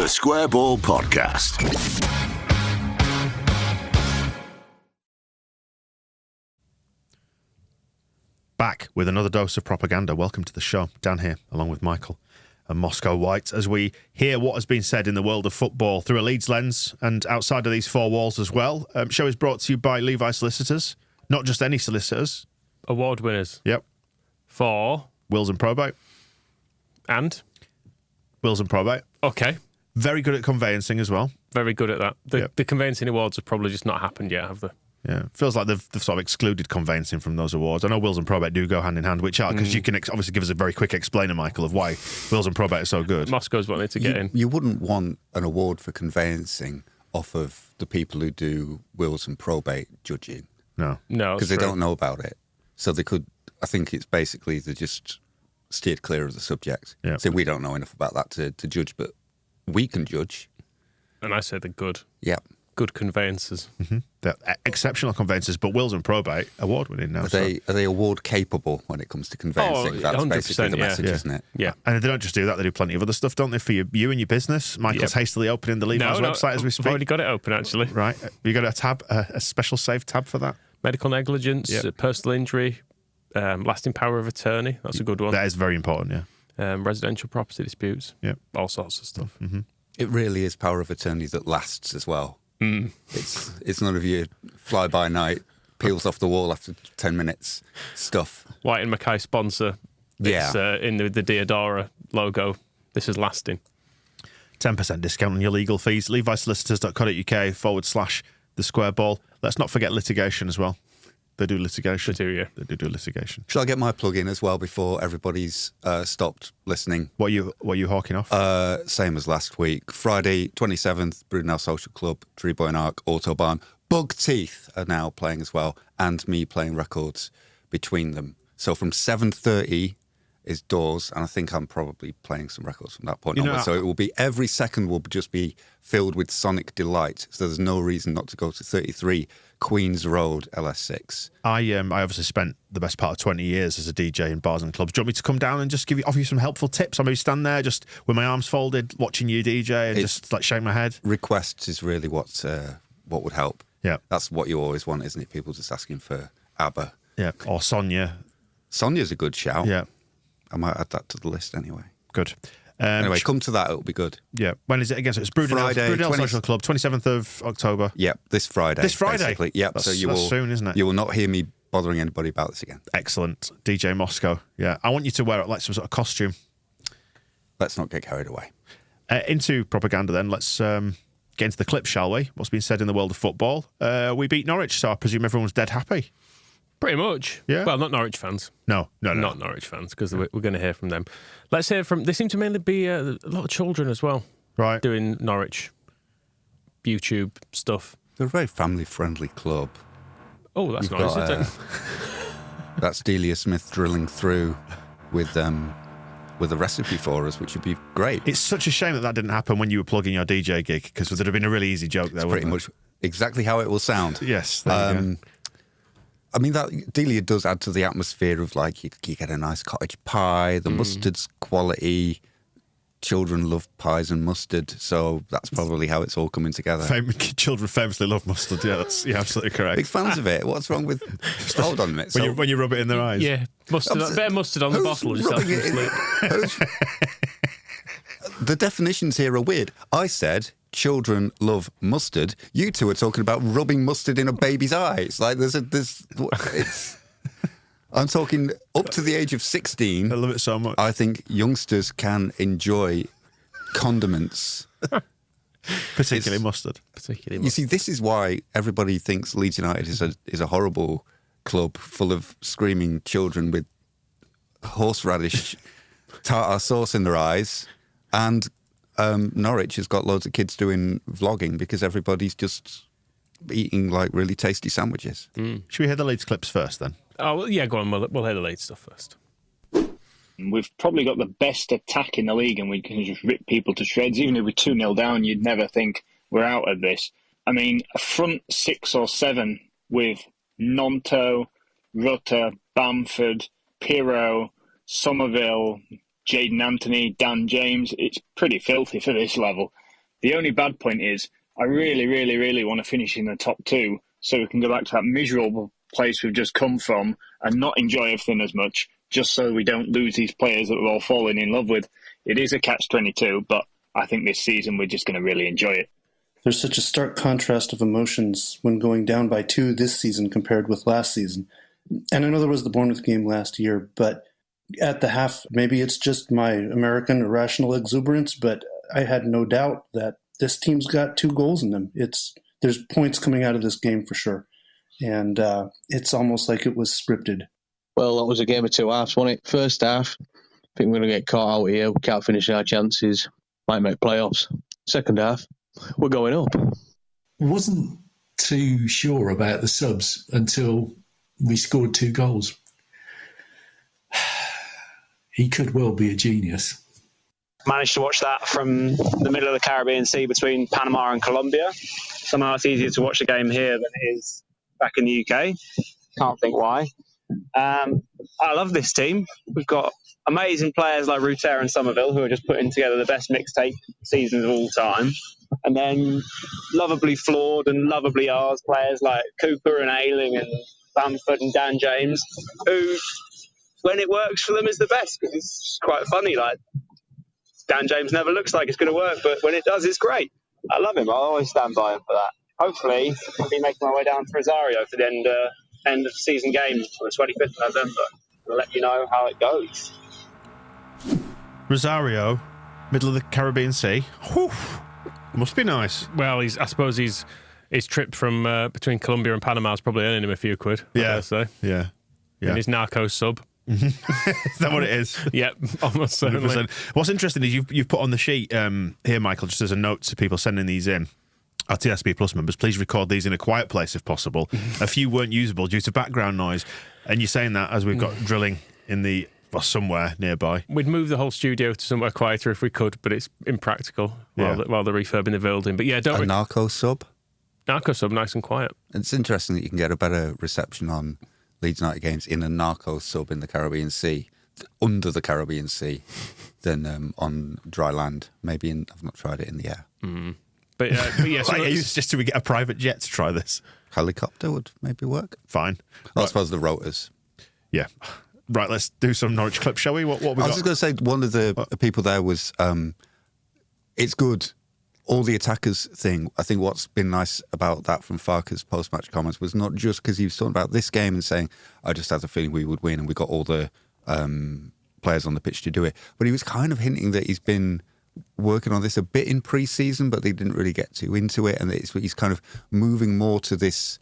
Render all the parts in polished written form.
The Square Ball Podcast. Back with another dose of propaganda. Welcome to the show. Dan here, along with Michael and Moscow White, as we hear what has been said in the world of football through a Leeds lens and outside of these four walls as well. Show is brought to you by Levi Solicitors. Not just any solicitors. Award winners. Yep. For? Wills and probate. And? Wills and probate. Okay. Very good at conveyancing as well. Very good at that. The conveyancing awards have probably just not happened yet, have they? Yeah, feels like they've sort of excluded conveyancing from those awards. I know wills and probate do go hand in hand, which are, because you can obviously give us a very quick explainer, Michael, of why wills and probate are so good. Moscow's wanting to get in. You wouldn't want an award for conveyancing off of the people who do wills and probate judging. No. Because they don't know about it. So they could, I think it's basically they just steered clear of the subject. Yeah. So we don't know enough about that to judge, but we can judge. And I say they're good. Yeah. Good conveyancers. Mm-hmm. They're exceptional conveyancers, but wills and probate, award-winning now. Are they award-capable when it comes to conveyancing? That's 100%, basically the message, isn't it? Yeah. And they don't just do that, they do plenty of other stuff, don't they, for you and your business? Michael's hastily opening the Levi's website as we speak. I've already got it open, actually. Right. You got a tab, a special save tab for that? Medical negligence, personal injury, lasting power of attorney. That's a good one. That is very important, yeah. Residential property disputes. Yeah. All sorts of stuff. Mm-hmm. It really is power of attorney that lasts as well. Mm. It's none of your fly-by-night, peels off the wall after 10 minutes stuff. White and Mackay sponsor. Yeah. It's in the Diodora logo. This is lasting. 10% discount on your legal fees. levisolicitors.co.uk/the square ball. Let's not forget litigation as well. They do litigation. They do, yeah. They do litigation. Shall I get my plug in as well before everybody's stopped listening? What are you hawking off? Same as last week. Friday, 27th, Brunel Social Club, Treeboy and Arc, Autobahn. Bug Teeth are now playing as well, and me playing records between them. So from 7:30 is doors, and I think I'm probably playing some records from that point onward. So it will be, every second will just be filled with sonic delight. So there's no reason not to go to 33 Queens Road, LS6. I obviously spent the best part of 20 years as a DJ in bars and clubs. Do you want me to come down and just offer you some helpful tips? I maybe stand there just with my arms folded, watching you DJ and just like shake my head? Requests is really what would help. Yeah. That's what you always want, isn't it? People just asking for ABBA. Yeah, or Sonia. Sonia's a good shout. Yeah. I might add that to the list anyway. Good. Anyway, come to that. It'll be good. Yeah. When is it again? So it's Brunel Social Club, 27th of October. Yep, this Friday. This Friday? Basically. Yep. That's soon, isn't it? You will not hear me bothering anybody about this again. Excellent. DJ Moscow. Yeah. I want you to wear like some sort of costume. Let's not get carried away. Into propaganda then. Let's get into the clip, shall we? What's been said in the world of football. We beat Norwich, so I presume everyone's dead happy. Pretty much. Yeah. Well, not Norwich fans. No. Not Norwich fans, because we're going to hear from them. Let's hear from... They seem to mainly be a lot of children as well. Right. Doing Norwich YouTube stuff. They're a very family-friendly club. Oh, that's nice, isn't it? That's Delia Smith drilling through with a recipe for us, which would be great. It's such a shame that didn't happen when you were plugging your DJ gig, because there'd have been a really easy joke there, pretty much exactly how it will sound. Yes. There you go. I mean, that Delia does add to the atmosphere of, like, you get a nice cottage pie, the mustard's quality. Children love pies and mustard, so that's probably how it's all coming together. Children famously love mustard, yeah, you're absolutely correct. Big fans of it. What's wrong with... Hold on a minute. When you rub it in their eyes? Yeah, mustard, a bit of mustard on the bottle. The definitions here are weird. I said... children love mustard. You two are talking about rubbing mustard in a baby's eyes. Like I'm talking up to the age of 16. I love it so much. I think youngsters can enjoy condiments. Particularly mustard. You see, this is why everybody thinks Leeds United is a horrible club full of screaming children with horseradish tartar sauce in their eyes, and Norwich has got loads of kids doing vlogging because everybody's just eating like really tasty sandwiches. Should we hear the Leeds clips first then? Oh, well, yeah, go on. We'll hear the Leeds stuff first. We've probably got the best attack in the league and we can just rip people to shreds. Even if we're 2-0 down, you'd never think we're out of this. I mean, a front 6 or 7 with Nonto, Rutter, Bamford, Pirro, Somerville, Jaden Anthony, Dan James. It's pretty filthy for this level. The only bad point is I really, really, really want to finish in the top 2 so we can go back to that miserable place we've just come from and not enjoy everything as much, just so we don't lose these players that we're all falling in love with. It is a catch-22, but I think this season we're just going to really enjoy it. There's such a stark contrast of emotions when going down by 2 this season compared with last season. And I know there was the Bournemouth game last year, but at the half, maybe it's just my American irrational exuberance, but I had no doubt that this team's got 2 goals in them. There's points coming out of this game for sure. And it's almost like it was scripted. Well, that was a game of 2 halves, wasn't it? First half, I think we're going to get caught out here. We can't finish our chances. Might make playoffs. Second half, we're going up. Wasn't too sure about the subs until we scored 2 goals. He could well be a genius. Managed to watch that from the middle of the Caribbean Sea between Panama and Colombia. Somehow it's easier to watch the game here than it is back in the UK. Can't think why. I love this team. We've got amazing players like Ruter and Somerville who are just putting together the best mixtape seasons of all time. And then lovably flawed and lovably ours players like Cooper and Ayling and Bamford and Dan James, who, when it works for them, is the best, because it's quite funny. Like, Dan James never looks like it's going to work, but when it does, it's great. I love him. I'll always stand by him for that. Hopefully, I'll be making my way down to Rosario for the end of season game on the 25th of November. I'll let you know how it goes. Rosario, middle of the Caribbean Sea. Whew. Must be nice. Well, I suppose his trip from between Colombia and Panama is probably earning him a few quid. Yeah. I say. Yeah. In his narco sub. Is that what it is? Yep, almost certainly. 100%. What's interesting is you've put on the sheet here, Michael, just as a note to people sending these in. Our TSB Plus members, please record these in a quiet place if possible. A few weren't usable due to background noise. And you're saying that as we've got drilling in the somewhere nearby. We'd move the whole studio to somewhere quieter if we could, but it's impractical while they're refurbing the building. But yeah, don't A narco sub? Narco sub, nice and quiet. It's interesting that you can get a better reception on Leeds United games in a narco sub in the Caribbean Sea, under the Caribbean Sea, than on dry land. Maybe I've not tried it in the air. Mm. But yeah, so just to get a private jet to try this. Helicopter would maybe work. Fine. I suppose the rotors. Yeah. Right, let's do some Norwich clips, shall we? What we got? I was just going to say, one of the people there was, it's good. All the attackers thing, I think what's been nice about that from Farke's post-match comments was not just because he was talking about this game and saying, I just had the feeling we would win and we got all the players on the pitch to do it. But he was kind of hinting that he's been working on this a bit in pre-season, but they didn't really get too into it. And he's kind of moving more to this,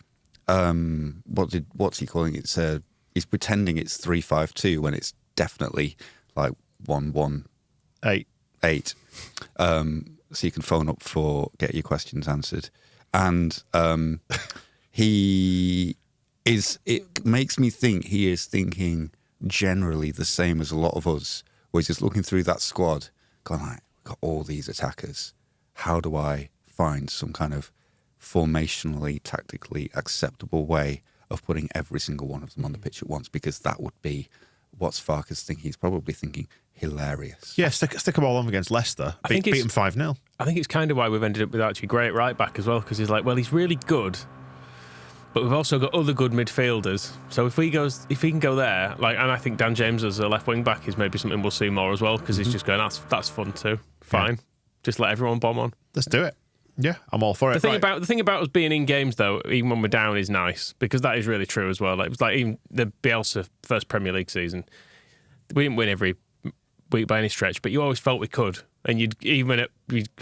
what's he calling it? He's pretending it's 3-5-2 when it's definitely like 1-1-8. So you can phone up get your questions answered. And it makes me think he is thinking generally the same as a lot of us, where he's just looking through that squad, going like, we've got all these attackers. How do I find some kind of formationally, tactically acceptable way of putting every single one of them on the pitch at once? Because that would be what's Farke's thinking. He's probably thinking hilarious. Yeah, stick them all on against Leicester. Beat them 5-0. I think it's kind of why we've ended up with actually great right back as well, because he's like, well, he's really good, but we've also got other good midfielders. So if he can go there, like, and I think Dan James as a left wing back is maybe something we'll see more as well, because he's just going, that's fun too. Fine, just let everyone bomb on. Let's do it. Yeah, I'm all for it. The thing about us being in games though, even when we're down, is nice, because that is really true as well. Like, it was like even the Bielsa first Premier League season, we didn't win every week by any stretch, but you always felt we could. And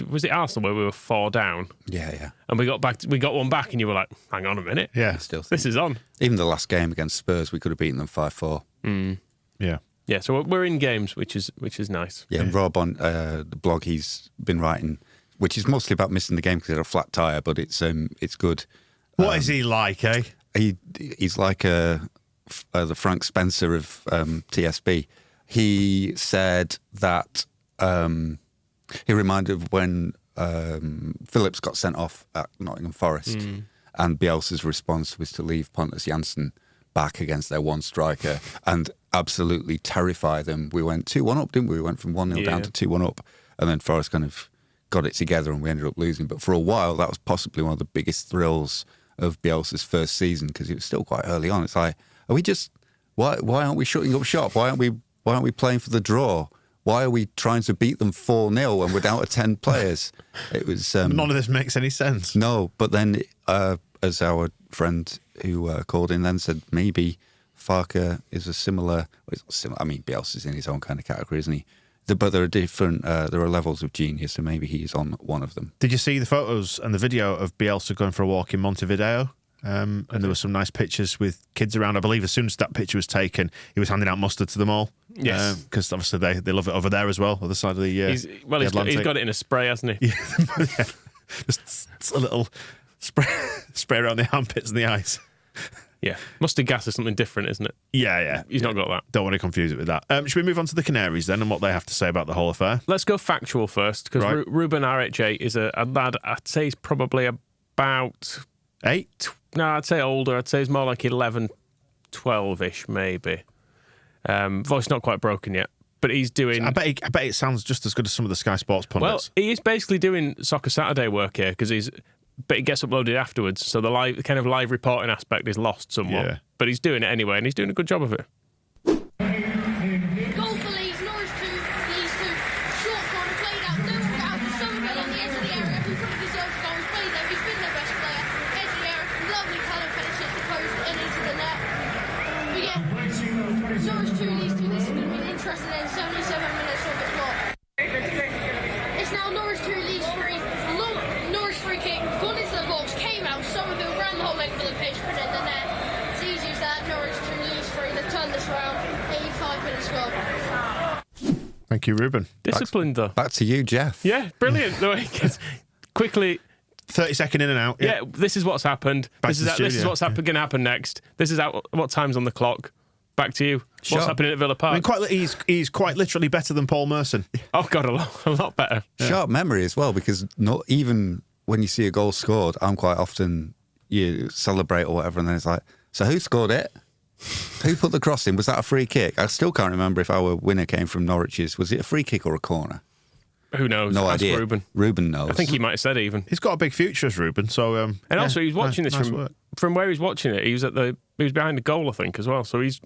was it Arsenal where we were 4 down? Yeah. And we got one back, and you were like, hang on a minute. Yeah, this is on. Even the last game against Spurs, we could have beaten them 5-4. Yeah. Yeah, so we're in games, which is nice. Yeah, and Rob on the blog he's been writing, which is mostly about missing the game because he had a flat tyre, but it's good. What is he like, eh? He's like the Frank Spencer of TSB. He said that he reminded of when Phillips got sent off at Nottingham Forest, and Bielsa's response was to leave Pontus Jansson back against their one striker and absolutely terrify them. We went 2-1 up, didn't we? We went from 1-0 down to 2-1 up, and then Forest kind of got it together and we ended up losing. But for a while, that was possibly one of the biggest thrills of Bielsa's first season because it was still quite early on. It's like, are we just why aren't we shutting up shop? Why aren't we playing for the draw? Why are we trying to beat them 4-0 and we're down to 10 players? It was none of this makes any sense. No, but then as our friend who called in then said, maybe Farke is a similar. Well, it's not similar. I mean, Bielsa's in his own kind of category, isn't he? But there are different. There are levels of genius, so maybe he's on one of them. Did you see the photos and the video of Bielsa going for a walk in Montevideo? And there were some nice pictures with kids around. I believe as soon as that picture was taken, he was handing out mustard to them all. Yes, because obviously they love it over there as well, other side of the. He's got it in a spray, hasn't he? Yeah. Just a little spray around the armpits and the eyes. Yeah, mustard gas is something different, isn't it? Yeah. He's not got that. Don't want to confuse it with that. Should we move on to the Canaries then and what they have to say about the whole affair? Let's go factual first, because Right. Ruben RHA is a lad, I'd say he's probably about 8? No, I'd say older. I'd say he's more like 11, 12-ish, maybe. Voice not quite broken yet, but he's doing... I bet it sounds just as good as some of the Sky Sports pundits. Well, he is basically doing Soccer Saturday work here, but it gets uploaded afterwards, so the live reporting aspect is lost somewhat. Yeah. But he's doing it anyway, and he's doing a good job of it. Goal for Leeds, Norwich 2, Leeds 2. Short corner played out, no one got out for Somerville on the edge of the area, who probably deserves a goal. He's played there, he's been their best player. Edge of the area, lovely Cullen finishes the post and into the net. But yeah, Norwich 2, Leeds 2, this is going to be an interesting end, 77 minutes of the clock. It's now Norwich 2, Leeds 3. Norwich free kick, gone into the box, came out, Somerville ran the whole length of the pitch, put it in the net. It's easy as that, Norwich 2, Leeds 3, they've turned this round, 85 minutes gone. Thank you, Ruben. Disciplined, though. Back to you, Jeff. Yeah, brilliant. The way he gets quickly... 30-second in and out. Yeah, this is what's happened. This is what's going to happen next. This is what time's on the clock. Back to you. What's happening at Villa Park? I mean, he's quite literally better than Paul Merson. Oh, God, a lot better. Sharp memory as well, because not even when you see a goal scored, I'm quite often, you celebrate or whatever, and then it's like, so who scored it? Who put the cross in? Was that a free kick? I still can't remember if our winner came from Norwich's. Was it a free kick or a corner? Who knows? No Ask idea. Ruben knows. I think he might have said it even. He's got a big future as Ruben. So, and also he was watching this nice from where he was watching it. He was behind the goal, I think, as well. So he's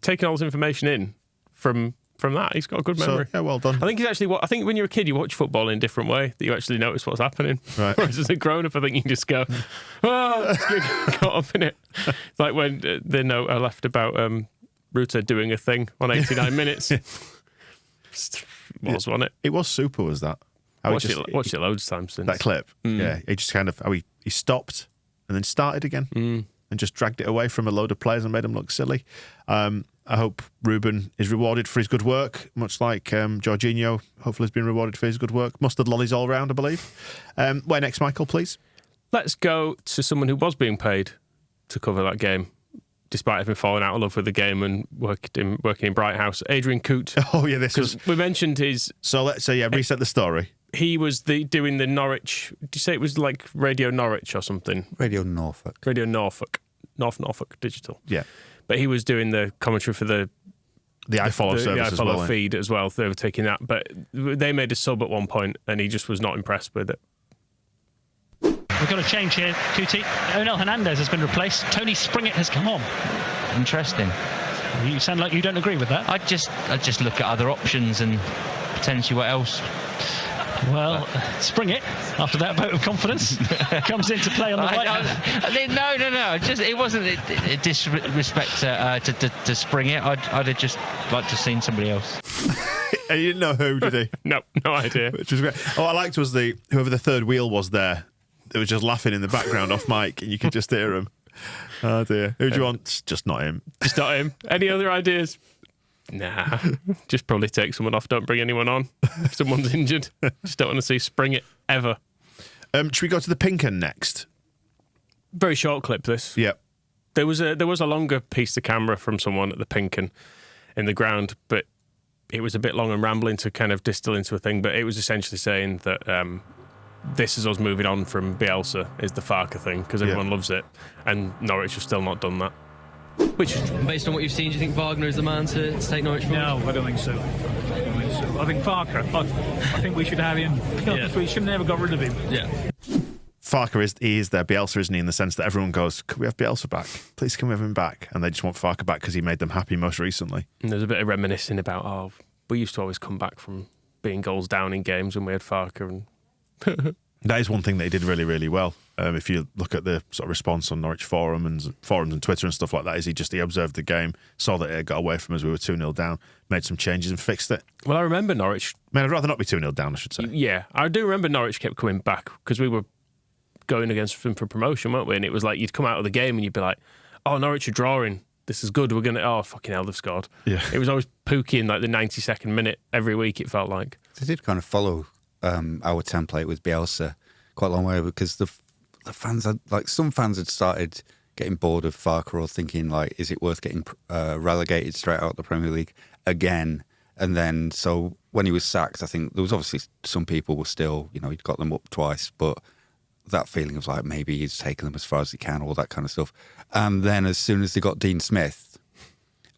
taking all this information in from that. He's got a good memory. So, yeah, well done. I think he's actually. I think when you're a kid, you watch football in a different way. That you actually notice what's happening. Right. Whereas as a grown up, I think you can just go, oh, caught up in it. It's like when the note I left about Ruta doing a thing on 89 minutes. Wasn't it? It was super, was that? Watched it loads of times since. That clip. Yeah, he just kind of, he stopped and then started again and just dragged it away from a load of players and made them look silly. I hope Ruben is rewarded for his good work, much like Jorginho hopefully has been rewarded for his good work. Mustard lollies all round, I believe. Where next, Michael, please? Let's go to someone who was being paid to cover that game, despite having fallen out of love with the game and working in Bright House. Adrian Coote. Oh, yeah, this was... We mentioned his... So let's say, reset the story. He was doing the Norwich... Did you say it was like Radio Norwich or something? Radio Norfolk. Radio Norfolk. Norfolk Digital. Yeah. But he was doing the commentary for the iFollow service as well. Feed as well. They were taking that. But they made a sub at one point and he just was not impressed with it. We've got a change here, Cootie. Onel Hernandez has been replaced. Tony Springett has come on. Interesting. You sound like you don't agree with that. I just look at other options and potentially what else. Well, Springett, after that vote of confidence, comes into play on the right. No. It wasn't a disrespect to Springett. I'd have just liked to have seen somebody else. And you didn't know who, did he? No idea. Which was great. What I liked was whoever the third wheel was there. It was just laughing in the background off mic, and you could just hear him. Oh dear. Who do you want? Just not him. Just not him. Any other ideas? Nah. Just probably take someone off. Don't bring anyone on. If someone's injured, just don't want to see Springett ever. Should we go to the Pink 'Un next? Very short clip. This. Yep. There was a longer piece to camera from someone at the Pink 'Un in the ground, but it was a bit long and rambling to kind of distill into a thing. But it was essentially saying that. This is us moving on from Bielsa is the Farke thing because everyone loves it, and Norwich have still not done that. Based on what you've seen, do you think Wagner is the man to take Norwich forward? No, I don't think so. I think Farker. I think we should have him. We should never got rid of him. Yeah. Farker is their Bielsa, isn't he? In the sense that everyone goes, "Could we have Bielsa back? Please, can we have him back?" And they just want Farker back because he made them happy most recently. And there's a bit of reminiscing about, we used to always come back from being goals down in games when we had Farker. And that is one thing that he did really, really well. If you look at the sort of response on Norwich forums and Twitter and stuff like that, he observed the game, saw that it got away from us, we were 2-0 down, made some changes and fixed it. Well, I remember Norwich. I'd rather not be 2-0 down, I should say. Yeah, I do remember Norwich kept coming back because we were going against them for promotion, weren't we? And it was like you'd come out of the game and you'd be like, "Oh, Norwich are drawing. This is good. We're going to... Oh, fucking hell, they've scored." Yeah. It was always Pookie in like the 92nd minute every week, it felt like. They did kind of follow our template with Bielsa quite a long way because the fans had, like, some fans had started getting bored of Farker or thinking, like, is it worth getting relegated straight out of the Premier League again? And then, so when he was sacked, I think there was obviously some people were still, he'd got them up twice, but that feeling of like maybe he's taken them as far as he can, all that kind of stuff. And then as soon as they got Dean Smith,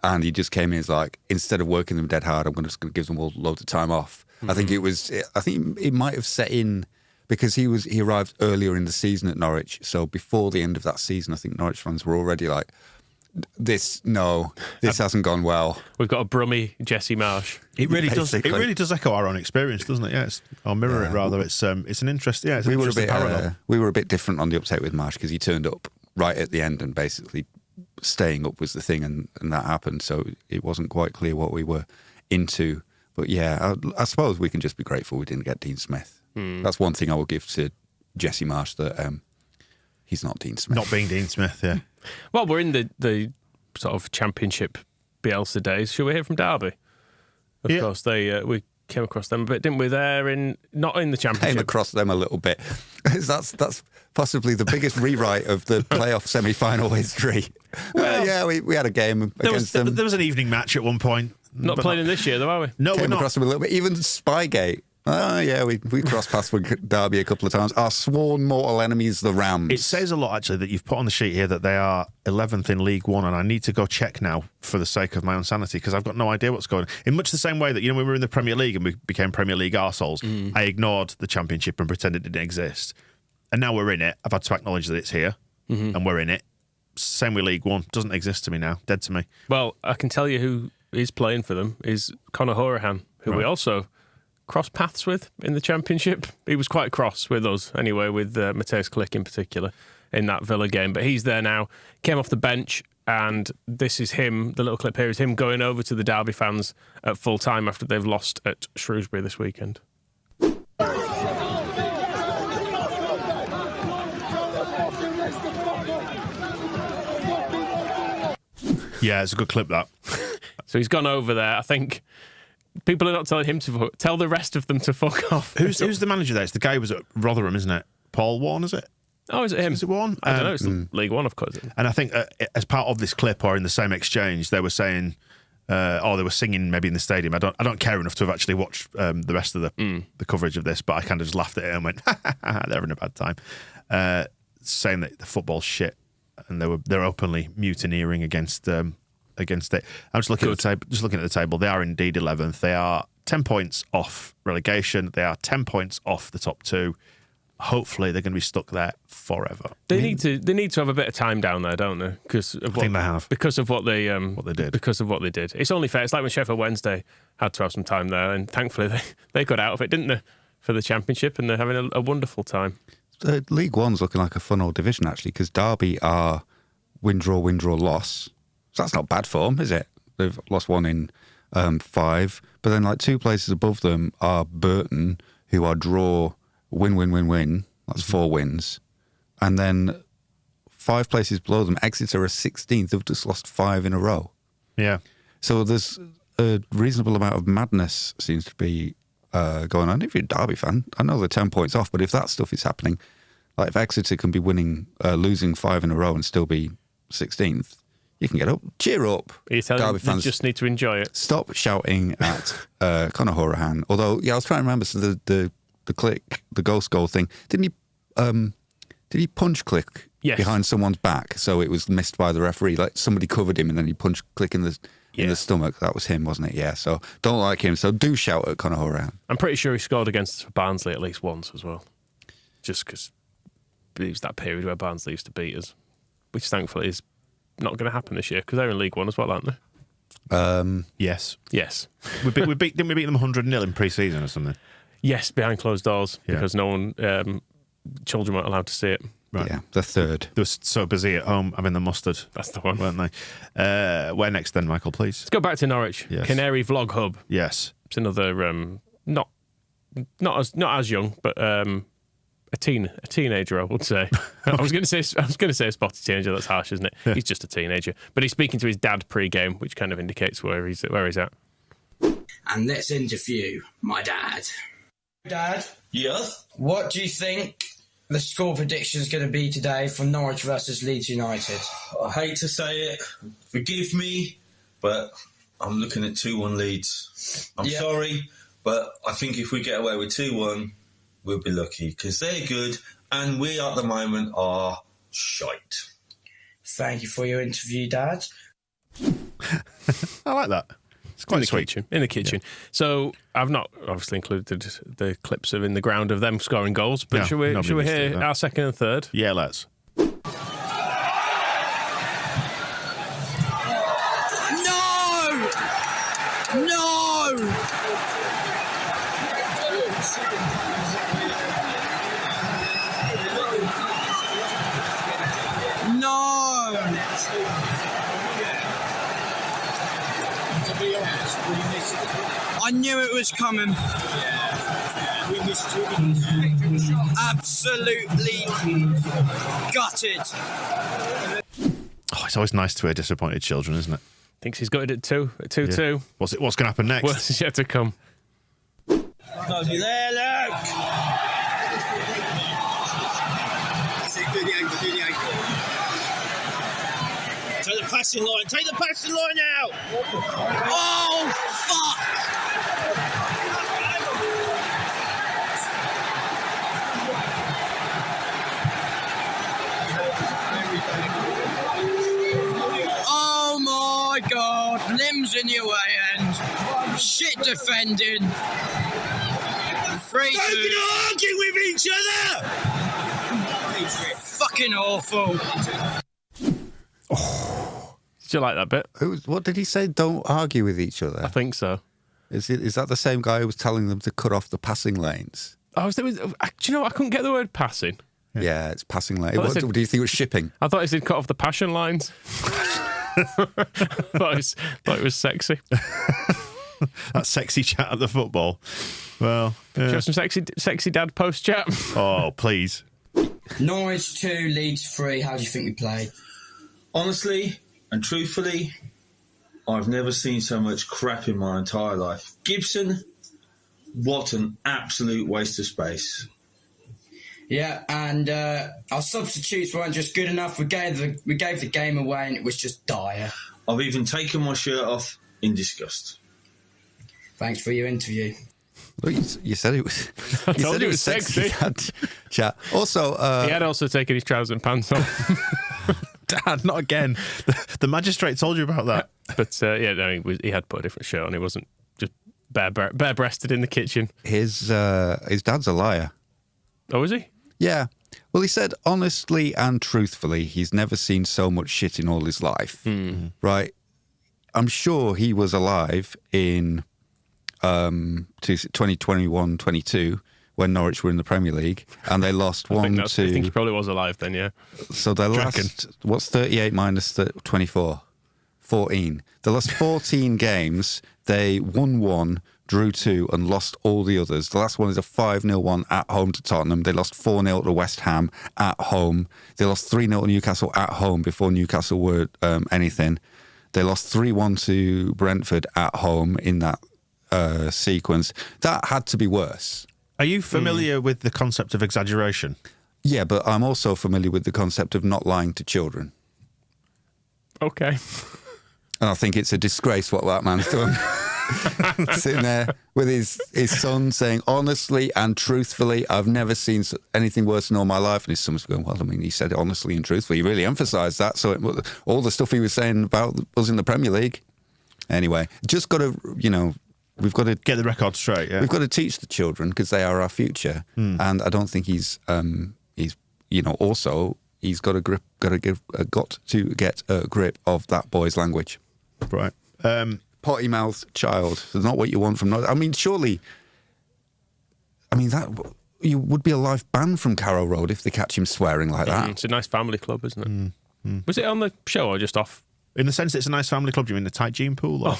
and he just came in as like, instead of working them dead hard, I'm just going to give them all loads of time off. Mm-hmm. I think it might have set in because he arrived earlier in the season at Norwich. So before the end of that season, I think Norwich fans were already like, this hasn't gone well. We've got a Brummy Jesse Marsh. It really does. It really does echo our own experience, doesn't it? Yeah, or mirror it rather. It's an interest. Yeah, we were a bit different on the uptake with Marsh because he turned up right at the end and basically staying up was the thing, and that happened. So it wasn't quite clear what we were into. But yeah, I suppose we can just be grateful we didn't get Dean Smith. That's one thing I will give to Jesse Marsh, that he's not Dean Smith. Not being Dean Smith, yeah. Well, we're in the sort of Championship Bielsa days. Should we hear from Derby? Of course, we came across them a bit, didn't we? Not in the Championship. Came across them a little bit. That's possibly the biggest rewrite of the playoff semi-final history. Well, we had a game against them. There was an evening match at one point. Not playing in this year, though, are we? No, came we're not. Across them a little bit. Even Spygate. Oh, yeah, we crossed paths with Derby a couple of times. Our sworn mortal enemies, the Rams. It says a lot, actually, that you've put on the sheet here that they are 11th in League One, and I need to go check now for the sake of my own sanity, because I've got no idea what's going on. In much the same way that, when we were in the Premier League and we became Premier League arseholes, I ignored the Championship and pretended it didn't exist. And now we're in it. I've had to acknowledge that it's here, and we're in it. Same with League One. Doesn't exist to me now. Dead to me. Well, I can tell you who is playing for them is Conor Hourihane, who we also cross paths with in the Championship. He was quite cross with us anyway, with Mateusz Klich in particular in that Villa game, but he's there now, came off the bench, and this is him, the little clip here is him going over to the Derby fans at full time after they've lost at Shrewsbury this weekend. Yeah, it's a good clip, that. So he's gone over there. I think people are not telling him to tell the rest of them to fuck off. Who's the manager there? It's the guy who was at Rotherham, isn't it? Paul Warne, is it? Oh, is it him? Is it Warne? I don't know. It's the League One, of course. And I think as part of this clip or in the same exchange, they were saying, they were singing maybe in the stadium. I don't care enough to have actually watched the rest of the coverage of this, but I kind of just laughed at it and went, they're having a bad time. Saying that the football's shit, and they're openly mutineering against it. I'm just looking at the table. They are indeed 11th. They are 10 points off relegation. They are 10 points off the top two. Hopefully, they're going to be stuck there forever. They need to have a bit of time down there, don't they? I think they have because of what they did. Because of what they did. It's only fair. It's like when Sheffield Wednesday had to have some time there, and thankfully they got out of it, didn't they, for the Championship, and they're having a wonderful time. League One's looking like a fun old division actually, because Derby are win draw loss. So that's not bad form, is it? They've lost one in 5, but then like 2 places above them are Burton, who are draw, win. That's 4 wins, and then 5 places below them, Exeter are 16th. They've just lost 5 in a row. Yeah. So there's a reasonable amount of madness seems to be going on. If you're a Derby fan, I know they're 10 points off, but if that stuff is happening, like if Exeter can be losing 5 in a row and still be 16th, you can get up. Cheer up. Are you telling Derby fans, you just need to enjoy it? Stop shouting at Conor Hourihane. Although, I was trying to remember, so the ghost goal thing, did he punch Klich Yes. behind someone's back so it was missed by the referee? Like somebody covered him and then he punched Klich in the... in the stomach. That was him, wasn't it? Yeah. So don't like him. So do shout at Conor Horan. I'm pretty sure he scored against us for Barnsley at least once as well. Just because it was that period where Barnsley used to beat us, which thankfully is not going to happen this year because they're in League One as well, aren't they? Yes. Yes. Didn't we beat them 100-0 in pre-season or something? Yes, behind closed doors because no one, children weren't allowed to see it. Right. Yeah, the third. They were so busy at home having the mustard. That's the one. Weren't they? Where next then, Michael, please? Let's go back to Norwich. Yes. Canary Vlog Hub. Yes. It's another, not as young, but a teenager, I would say. I was going to say a spotted teenager. That's harsh, isn't it? Yeah. He's just a teenager, but he's speaking to his dad pre-game, which kind of indicates where he's at. And let's interview my dad. Dad? Yes? What do you think the score prediction is going to be today for Norwich versus Leeds United? I hate to say it, forgive me, but I'm looking at 2-1 Leeds. I'm sorry, but I think if we get away with 2-1, we'll be lucky, because they're good, and we at the moment are shite. Thank you for your interview, Dad. I like that. It's quite sweet. In the kitchen. Yeah. So I've not obviously included the clips of in the ground of them scoring goals, but should we hear our second and third? Yeah, let's. No! I knew it was coming. Absolutely gutted. Oh, it's always nice to hear disappointed children, isn't it? Thinks he's gutted at 2-2. Yeah. What's going to happen next? What's yet to come? Not there, look! Do the angle. Take the passing line out! Oh, fuck! Oh my God! Limbs in your way end. Shit defending. 3-2. Don't argue with each other! Fucking awful. Did you like that bit? What did he say? Don't argue with each other. I think so. Is that the same guy who was telling them to cut off the passing lanes? Do you know what? I couldn't get the word passing. Yeah, it's passing lane. What do you think it was shipping? I thought he said cut off the passion lines. thought it was sexy. That sexy chat at the football. Well, should we have some sexy dad post chat? Oh, please. Norwich 2, Leeds 3. How do you think we played? Honestly and truthfully, I've never seen so much crap in my entire life. Gibson, what an absolute waste of space. Yeah, and our substitutes weren't just good enough. We gave the game away, and it was just dire. I've even taken my shirt off in disgust. Thanks for your interview. Look, you said it was. I told you it was sexy. Chat. Also, he had also taken his trousers and pants off. Dad, not again. The magistrate told you about that. But he had put a different shirt on. He wasn't just bare-breasted in the kitchen. His dad's a liar. Oh, is he? Yeah. Well, he said honestly and truthfully, he's never seen so much shit in all his life. Right? I'm sure he was alive in 2021-22 when Norwich were in the Premier League and they lost 1-2. I think he probably was alive then, yeah. So they lost, what's 38 minus 24? 14. They lost 14 games. They won 1, drew 2 and lost all the others. The last one is a 5-0 one at home to Tottenham. They lost 4-0 to West Ham at home. They lost 3-0 to Newcastle at home before Newcastle were anything. They lost 3-1 to Brentford at home in that sequence. That had to be worse. Are you familiar with the concept of exaggeration? Yeah, but I'm also familiar with the concept of not lying to children. Okay. And I think it's a disgrace what that man's done. Sitting there with his son saying, honestly and truthfully, I've never seen anything worse in all my life. And his son's going, well, I mean, he said it honestly and truthfully. He really emphasised that. So all the stuff he was saying about us in the Premier League. Anyway, just got to, we've got to get the record straight. Yeah, we've got to teach the children because they are our future. And I don't think he's also he's got to get a grip of that boy's language. Right. Potty mouthed child is not what you want from. I mean, surely. I mean that you would be a life ban from Carrow Road if they catch him swearing like that. It's a nice family club, isn't it? Was it on the show or just off? In the sense it's a nice family club. Do you mean the tight gene pool? Or?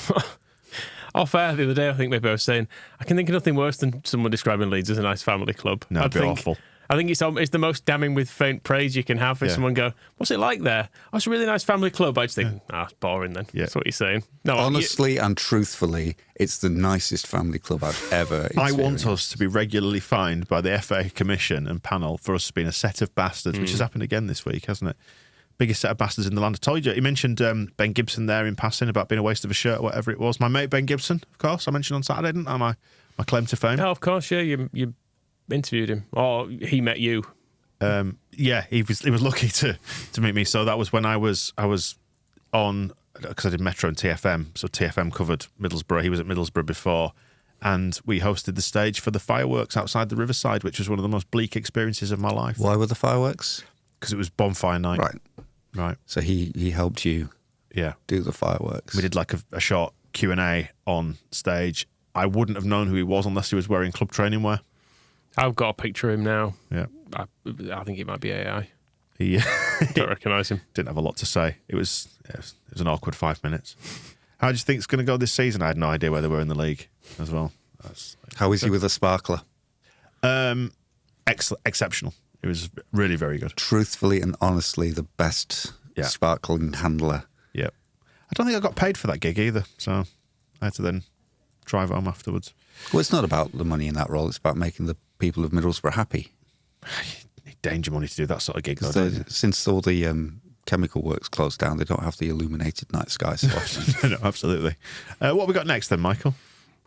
Off air the other day, I think maybe I was saying I can think of nothing worse than someone describing Leeds as a nice family club. No, it'd be awful. I think it's the most damning with faint praise you can have. If someone go, "What's it like there?" "Oh, it's a really nice family club." I just think, it's boring. Then that's what you're saying. No, honestly and truthfully, it's the nicest family club I've ever experienced. I want us to be regularly fined by the FA Commission and panel for us being a set of bastards, which has happened again this week, hasn't it? Biggest set of bastards in the land. I told you. You mentioned Ben Gibson there in passing about being a waste of a shirt or whatever it was. My mate Ben Gibson, of course, I mentioned on Saturday, didn't I? My claim to fame. Oh, of course, yeah. You interviewed him, or he met you. Yeah, he was lucky to meet me. So that was when I was on, because I did Metro and TFM. So TFM covered Middlesbrough. He was at Middlesbrough before, and we hosted the stage for the fireworks outside the Riverside, which was one of the most bleak experiences of my life. Why were the fireworks? Because it was bonfire night. Right. So he helped you. Yeah. Do the fireworks. We did like a short Q&A on stage. I wouldn't have known who he was unless he was wearing club training wear. I've got a picture of him now. Yeah. I think it might be AI. He don't recognise him. Didn't have a lot to say. It was an awkward 5 minutes. How do you think it's going to go this season? I had no idea where they were in the league as well. How is he with a sparkler? Exceptional. It was really very good. Truthfully and honestly, the best sparkling handler. Yeah. I don't think I got paid for that gig either, so I had to then drive home afterwards. Well, it's not about the money in that role. It's about making the people of Middlesbrough happy. You need danger money to do that sort of gig, though, since all the chemical works closed down, they don't have the illuminated night sky so often. No, absolutely. What have we got next then, Michael?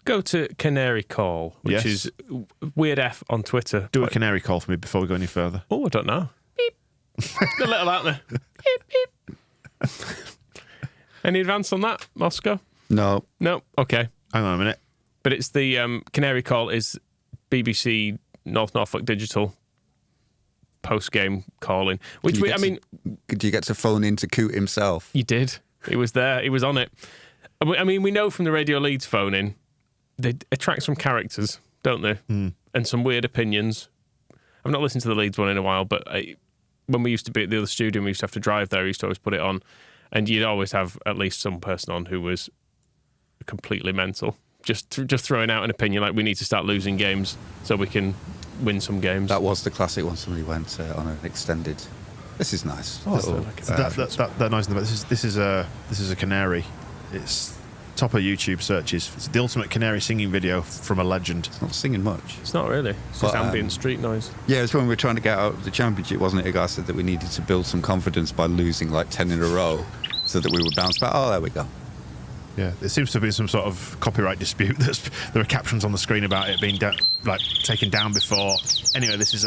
Go to Canary Call, which is Weird F on Twitter. Do a canary call for me before we go any further. Oh, I don't know. Beep. A little out there. Beep, beep. Any advance on that, Moscow? No. Okay. Hang on a minute. But it's the Canary Call is BBC North Norfolk Digital post-game calling. Which did you get to phone in to Coot himself? You did. He was there. He was on it. I mean, we know from the Radio Leeds phone-in, they attract some characters, don't they? And some weird opinions. I've not listened to the Leeds one in a while, but when we used to be at the other studio, we used to have to drive there. We used to always put it on, and you'd always have at least some person on who was completely mental, just throwing out an opinion like we need to start losing games so we can win some games. That was the classic one. Somebody went on an extended. This is nice. That noise in the back. This is a canary. It's top of YouTube searches. It's the ultimate canary singing video from a legend. It's not singing much. It's not really. It's just ambient street noise. Yeah, it's when we were trying to get out of the championship, wasn't it? A guy said that we needed to build some confidence by losing like 10 in a row so that we would bounce back. Oh, there we go. Yeah, there seems to be some sort of copyright dispute. There are captions on the screen about it being taken down before. Anyway, this is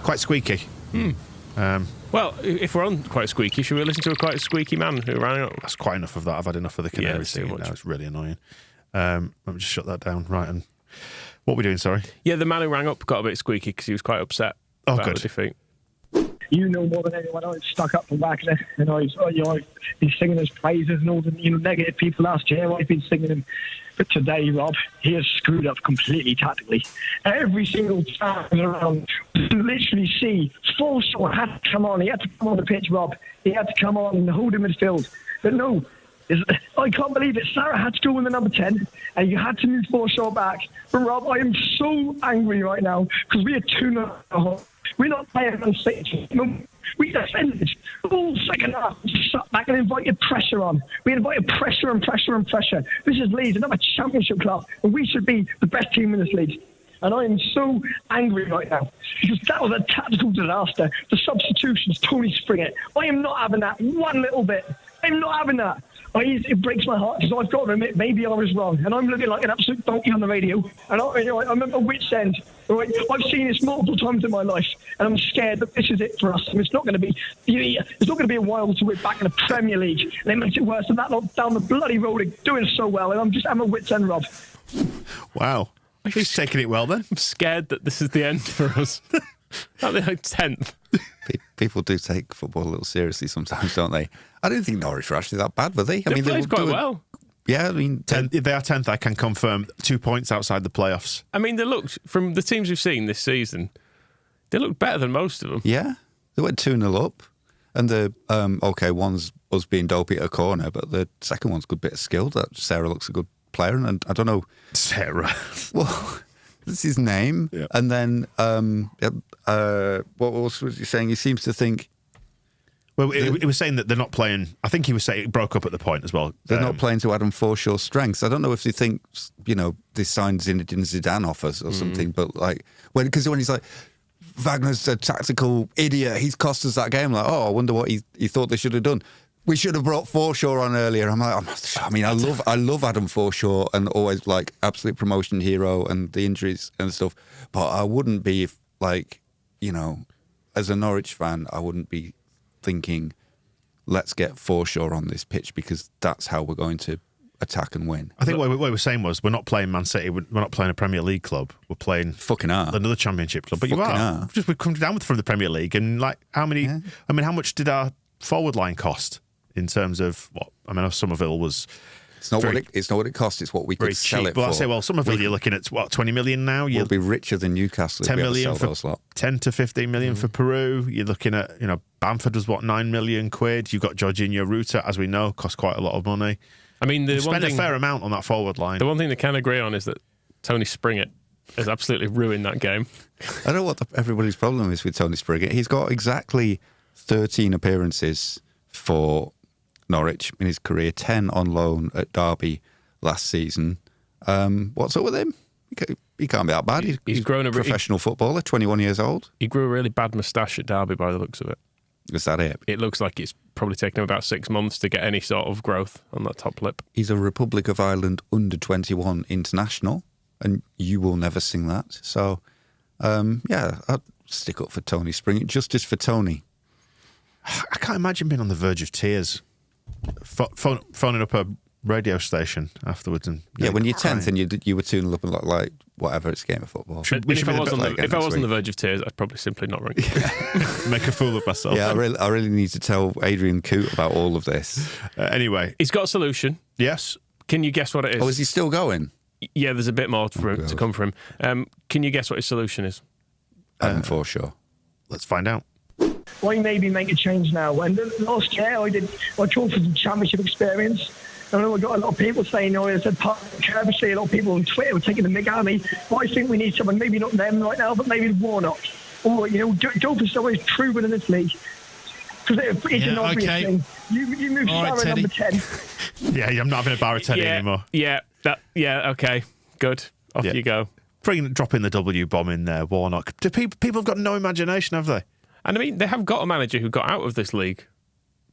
quite squeaky. Well, if we're on quite squeaky, should we listen to a quite squeaky man who ran up? That's quite enough of that. I've had enough of the canary singing now. It's really annoying. Let me just shut that down. Right, and what are we doing, sorry? Yeah, the man who rang up got a bit squeaky because he was quite upset about the defeat. You know more than anyone. I was stuck up from back there, and I've been singing his praises and all the negative people last year. I've been singing him, but today, Rob, he has screwed up completely tactically. Every single time around, you literally see Forshaw had to come on. He had to come on the pitch, Rob. He had to come on and hold him in midfield. But no, I can't believe it. Sarah had to go in the number 10, and you had to move Forshaw back. But Rob, I am so angry right now because we are 2-0. We're not playing on stage. We defended all second half, sat back and invited pressure on. We invited pressure and pressure and pressure. This is Leeds, another championship club, and we should be the best team in this league. And I am so angry right now because that was a tactical disaster. The substitutions, Tony Springett. I am not having that one little bit. I'm not having that. It breaks my heart because I've got to admit, maybe I was wrong, and I'm looking like an absolute donkey on the radio, and I'm at my wit's end. Right? I've seen this multiple times in my life, and I'm scared that this is it for us. And it's not going to be. It's not going to be a while till we're back in the Premier League, and it makes it worse. And that lot down the bloody road doing so well, and I'm just at my wit's end, Rob. Wow, he's taking it well then. I'm scared that this is the end for us. Not the 10th. People do take football a little seriously sometimes, don't they? I didn't think Norwich were actually that bad, were they? They played quite well. Yeah, I mean... They are 10th, I can confirm. 2 points outside the playoffs. I mean, they looked, from the teams we've seen this season, they looked better than most of them. Yeah, they went 2-0 up. And one's us being dopey at a corner, but the second one's a good bit of skill. That Sarah looks a good player, and I don't know... Sarah. Well... That's his name. Yeah. And then, what else was he saying? He seems to think... Well, it was saying that they're not playing... I think he was saying it broke up at the point as well. They're not playing to Adam Forshaw's strengths. I don't know if they think, they signed Zinedine Zidane off us or something, but because when he's like, Wagner's a tactical idiot, he's cost us that game. Like, I wonder what he thought they should have done. We should have brought Forshaw on earlier. I'm like, I love Adam Forshaw and always like absolute promotion hero and the injuries and stuff. But I wouldn't be as a Norwich fan, I wouldn't be thinking, let's get Forshaw on this pitch because that's how we're going to attack and win. I think what we were saying was we're not playing Man City, we're not playing a Premier League club, we're playing another Championship club. But we've come down from the Premier League and how much did our forward line cost? In terms of what Somerville was, it's not what it costs. It's what we could sell it for. I say, Somerville, you're looking at what 20 million now. You'll be richer than Newcastle. 10 million for 10 to 15 million for Peru. You're looking at Bamford was what £9 million. You've got Jorginho Ruta, as we know, cost quite a lot of money. I mean, they spent a fair amount on that forward line. The one thing they can agree on is that Tony Springett has absolutely ruined that game. I don't know what everybody's problem is with Tony Springett. He's got exactly 13 appearances for Norwich in his career, 10 on loan at Derby last season. What's up with him? He can't be that bad. He's grown a professional footballer, 21 years old. He grew a really bad moustache at Derby by the looks of it. Is that it? It looks like it's probably taken him about 6 months to get any sort of growth on that top lip. He's a Republic of Ireland under-21 international, and you will never sing that. So, I'd stick up for Tony Springett. Justice for Tony. I can't imagine being on the verge of tears. Phoning up a radio station afterwards and when you're 10th and you were 2-0 up and like whatever, it's a game of football. If I was on the verge of tears, I'd probably simply not ring. Make a fool of myself. Yeah, I really need to tell Adrian Coote about all of this. Anyway, he's got a solution. Yes. Can you guess what it is? Oh, is he still going? Yeah, there's a bit more to come from him. Can you guess what his solution is? Adam Forshaw. Let's find out. Why maybe make a change now? And last year I called for some championship experience. I know I got a lot of people saying, I said part of Kirby, a lot of people on Twitter were taking the mick out of me. But I think we need someone, maybe not them right now, but maybe Warnock. Or, Dolphins always proven in this league. Because it's an obvious thing. You move Sarah number 10. Yeah, I'm not having a Baratelli anymore. Yeah, okay. Good. Off you go. Dropping the W bomb in there, Warnock. Do people have got no imagination, have they? And I mean, they have got a manager who got out of this league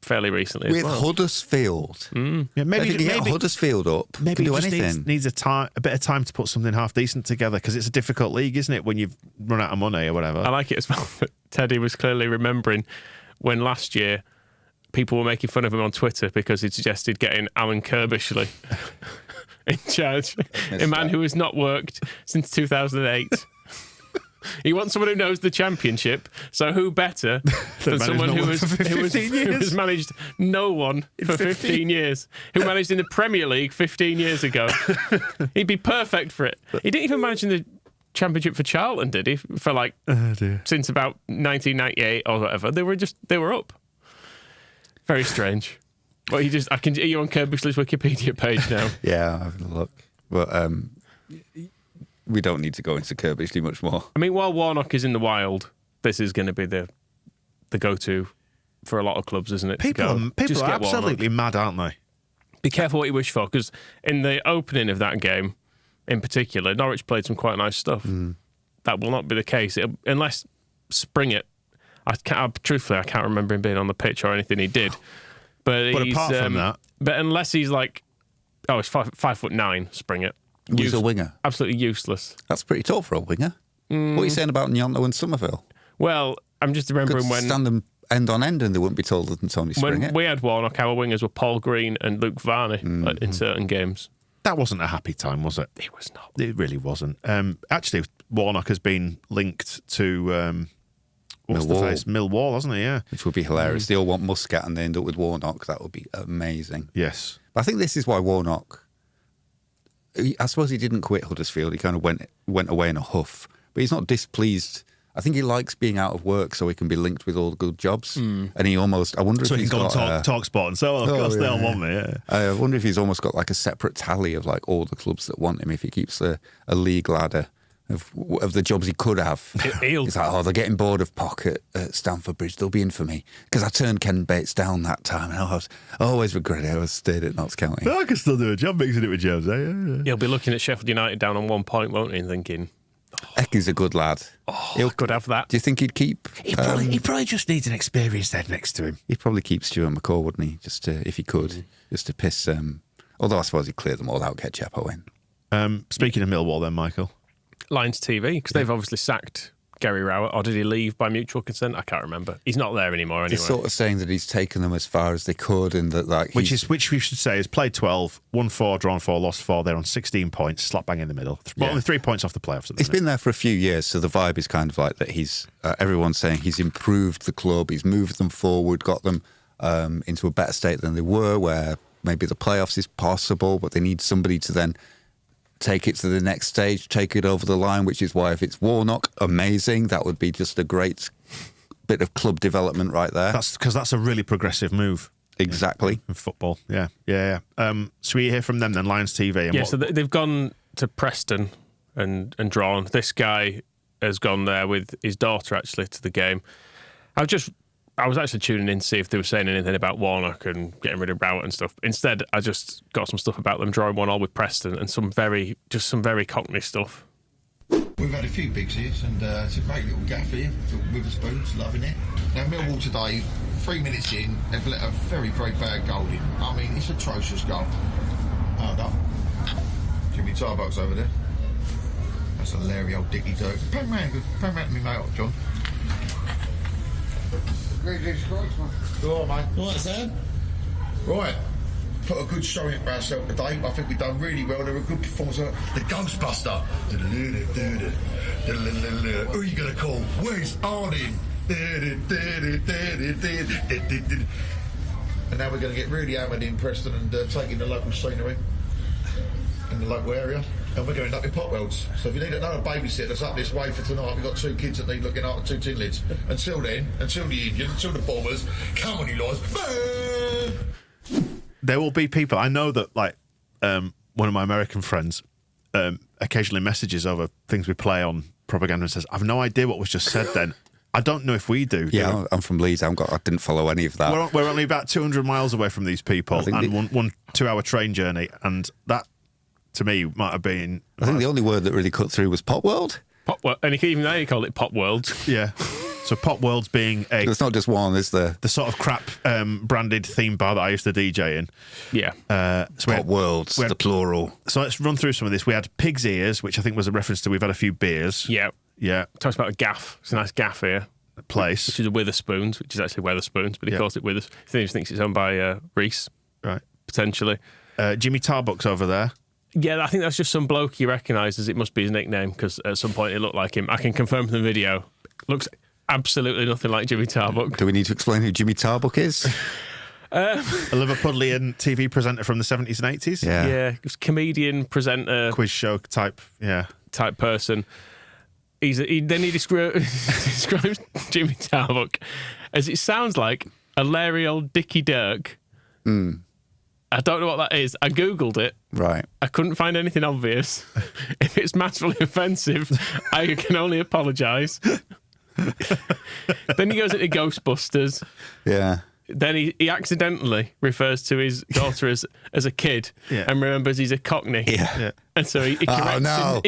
fairly recently with Huddersfield. Yeah, maybe get Huddersfield up. Maybe do he anything. needs a bit of time to put something half decent together because it's a difficult league, isn't it? When you've run out of money or whatever. I like it as well. Teddy was clearly remembering when last year people were making fun of him on Twitter because he'd suggested getting Alan Kirbishley in charge, a man who has not worked since 2008. He wants someone who knows the Championship, so who better than someone who has managed no one for 15 years, who managed in the Premier League 15 years ago. He'd be perfect for it. He didn't even manage in the Championship for Charlton, did he? For since about 1998 or whatever. They were up. Very strange. Well, I can see you on Kirbishley's Wikipedia page now. Yeah, I'm having a look. But we don't need to go into Kirbishley much more. I mean, while Warnock is in the wild, this is going to be the go-to for a lot of clubs, isn't it? People are absolutely mad, aren't they? Be careful what you wish for, because in the opening of that game, in particular, Norwich played some quite nice stuff. That will not be the case unless Springett. Truthfully, I can't remember him being on the pitch or anything he did. But apart from that, But unless he's like, he's 5'9", Springett. He's a winger. Absolutely useless. That's pretty tall for a winger. What are you saying about Nyonto and Somerville? Well, I'm just remembering Could when... stand them end on end and they wouldn't be taller than Tony Springett. When we had Warnock, our wingers were Paul Green and Luke Varney in certain games. That wasn't a happy time, was it? It was not. It really wasn't. Actually, Warnock has been linked to... Millwall, hasn't he? Yeah. Which would be hilarious. They all want Muscat and they end up with Warnock. That would be amazing. Yes. But I think this is why Warnock... I suppose he didn't quit Huddersfield. He kind of went away in a huff. But he's not displeased. I think he likes being out of work so he can be linked with all the good jobs. And he almost... I wonder if he's got TalkSport and so, of course, they'll want me, yeah. I wonder if he's almost got like a separate tally of like all the clubs that want him, if he keeps a league ladder of the jobs he could have. He's like, they're getting bored of Pocket at Stamford Bridge. They'll be in for me. Because I turned Ken Bates down that time. And I always regret it. I was stayed at Notts County. I can still do a job mixing it with James, eh? He'll be looking at Sheffield United down on 1 point, won't he, and thinking... Ecky's a good lad. He could have that. Do you think he'd keep... He probably just needs an experienced head next to him. He'd probably keep Stuart McCall, wouldn't he? Just to, if he could, just to piss... although I suppose he'd clear them all out, get Chepo in. Speaking of Millwall then, Michael. Lions TV, because they've obviously sacked Gary Rowett, or did he leave by mutual consent? I can't remember. He's not there anymore anyway. They're sort of saying that he's taken them as far as they could, and that like which we should say is played 12, won 4, drawn 4, lost 4. They're on 16 points, slap bang in the middle. Only 3 points off the playoffs. He's been there for a few years, so the vibe is kind of like that. He's everyone's saying he's improved the club, he's moved them forward, got them into a better state than they were, where maybe the playoffs is possible, but they need somebody to then take it to the next stage, take it over the line, which is why if it's Warnock, amazing. That would be just a great bit of club development right there. That's because that's a really progressive move. Exactly. In football, yeah. So we hear from them then, Lions TV. And so they've gone to Preston and drawn. This guy has gone there with his daughter, actually, to the game. I was actually tuning in to see if they were saying anything about Warnock and getting rid of Rowett and stuff. Instead, I just got some stuff about them drawing 1-1 with Preston and some very Cockney stuff. We've had a few bigs here, and it's a great little gaff here. Witherspoon's loving it. Now, Millwall today, 3 minutes in, they've let a very, very bad goal in. I mean, it's an atrocious goal. Hold up. Jimmy Tarbuck's over there. That's a Larry old Dicky Dirk. Pan round to me, mate, John. Go on, mate. Right, Sam. Right. Put a good showing for ourselves today. I think we've done really well. They're a good performance. The Ghostbuster. Who are you going to call? Where's Arden? And now we're going to get really hammered in Preston and take in the local scenery in the local area. And we're going to end up in Potwells. So if you need another babysitter that's up this way for tonight, we've got 2 kids that need looking after, 2 tin lids. Until then, until the Indians, until the Bombers, come on, you lads. There will be people. I know that, like, one of my American friends occasionally messages over things we play on propaganda and says, I've no idea what was just said then. I don't know if we do. Yeah, I'm from Leeds. I didn't follow any of that. We're only about 200 miles away from these people and one 2-hour train journey, and that, to me, might have been... I think the only word that really cut through was Pop World. Pop World, and even now you call it Pop World. Yeah. So Pop World's being it's not just one, is there? The sort of crap branded theme bar that I used to DJ in. Yeah. So Pop World's the plural. So let's run through some of this. We had Pig's Ears, which I think was a reference to we've had a few beers. Yeah. Yeah. Talks about a gaff. It's a nice gaff here. A place. Which is a Witherspoons, which is actually Wetherspoons, but he calls it Withers. He thinks it's owned by Reese. Right. Potentially. Jimmy Tarbuck's over there. Yeah, I think that's just some bloke he recognises. It must be his nickname, because at some point it looked like him. I can confirm from the video. Looks absolutely nothing like Jimmy Tarbuck. Do we need to explain who Jimmy Tarbuck is? A Liverpudlian TV presenter from the 70s and 80s. Yeah, he was comedian, presenter, quiz show type person. He describes Jimmy Tarbuck as, it sounds like, a Larry old Dicky Dirk. I don't know what that is. I googled it. Right. I couldn't find anything obvious. If it's massively offensive, I can only apologise. Then he goes into Ghostbusters. Yeah. Then he accidentally refers to his daughter as a kid and remembers he's a Cockney. Yeah. And so he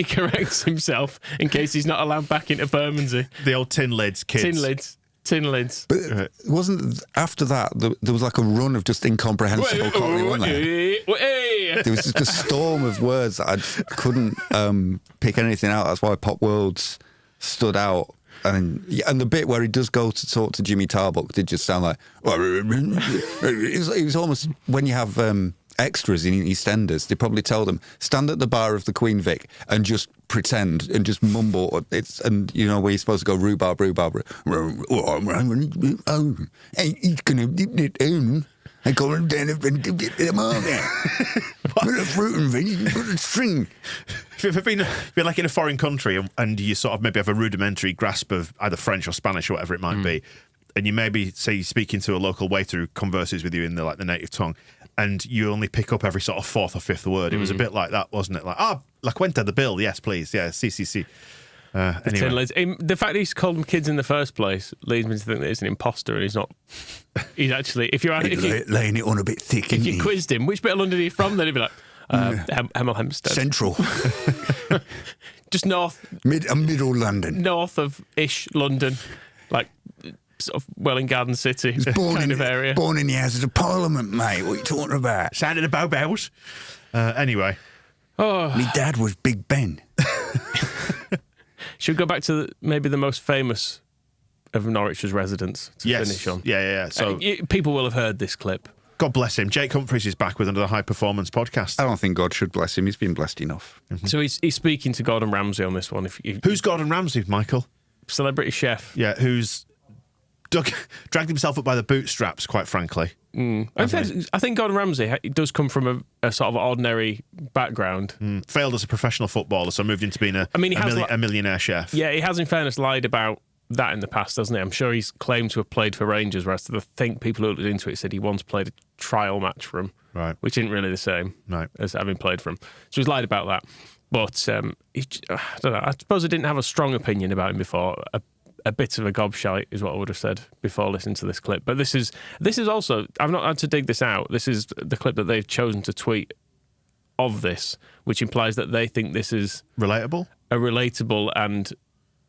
corrects himself in case he's not allowed back into Bermondsey. The old tin lids kids. Tin lids. But wasn't after that there was like a run of just incomprehensible comedy, wasn't there? There was just a storm of words that I just couldn't pick anything out. That's why Pop Worlds stood out. And the bit where he does go to talk to Jimmy Tarbuck did just sound like... It was almost... When you have extras in EastEnders, they probably tell them, stand at the bar of the Queen Vic and just pretend and just mumble. And, you know, where you're supposed to go rhubarb. He's going to... I call him down and get the market. Put a fruit and veg, put a string. If you've been like in a foreign country and you sort of maybe have a rudimentary grasp of either French or Spanish or whatever it might be, and you maybe say speaking to a local waiter who converses with you in the native tongue, and you only pick up every sort of fourth or fifth word. It was a bit like that, wasn't it? Like, la cuenta, the bill, yes, please, yeah, si. Anyway. The fact that he's called them kids in the first place leads me to think that he's an imposter, and he's not. He's actually, if you're laying it on a bit thick. If you quizzed him, which bit of London are you from? Then he'd be like, Hemel Hempstead, Central, just north, middle London, north of ish London, like sort of Welwyn Garden City kind of area. Born in the Houses of Parliament, mate. What are you talking about? Sounded a bow bells. Anyway, my dad was Big Ben. Should we go back to maybe the most famous of Norwich's residents to finish on? Yeah. So people will have heard this clip. God bless him. Jake Humphries is back with another High Performance podcast. I don't think God should bless him. He's been blessed enough. Mm-hmm. So he's speaking to Gordon Ramsay on this one. Who's Gordon Ramsay, Michael? Celebrity chef. Yeah, who's dragged himself up by the bootstraps, quite frankly. I think Gordon Ramsay does come from a sort of ordinary background. Failed as a professional footballer, so moved into being a millionaire chef. Yeah, he has, in fairness, lied about that in the past, hasn't he? I'm sure he's claimed to have played for Rangers, whereas I think people who looked into it said he once played a trial match for him, right? Which isn't really the same as having played for him. So he's lied about that. But I don't know. I suppose I didn't have a strong opinion about him before. A bit of a gobshite is what I would have said before listening to this clip. But this is also, I've not had to dig this out. This is the clip that they've chosen to tweet of this, which implies that they think this is relatable and